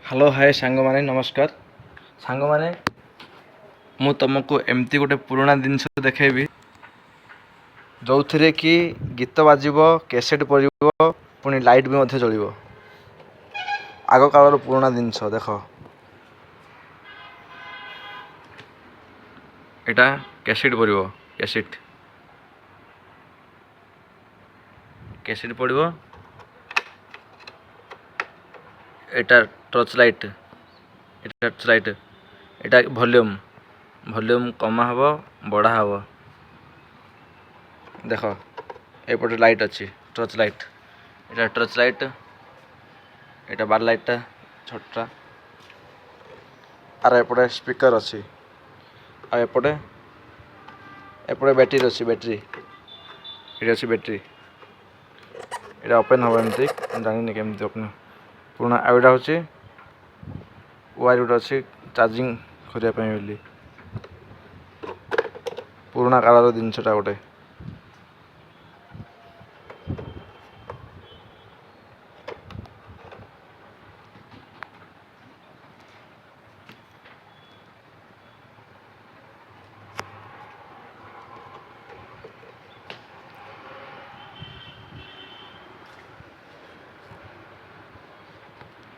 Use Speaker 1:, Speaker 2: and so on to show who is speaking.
Speaker 1: Hello hi सांग माने नमस्कार सांग माने मु तुमको एमती गोटे पुराना जिनस देखेबी जो थे कि गीत बाजिब कैसेट पड़ो पुणी लाइट भी मध्य जलिब आग कालर पुराना जिनस देख एटा कैसेट पड़ो कैसेट कैसेट पड़ो एटा टर्च लाइट एटा वॉल्यूम कमा हबो बढ़ा हबो देख एपटे लाइट अच्छी टर्च लाइट एटा बार लाइटा छोटा आर एपटे स्पीकर अच्छी आ एपटे बैटरी अच्छी ये अच्छी बैटरी ये ओपन हम एमती जानी केमती ओपन पुराना आउटा हूँ वायर गोटे अच्छी चार्जिंग करने पुराना कालर जिनसटा गोटे।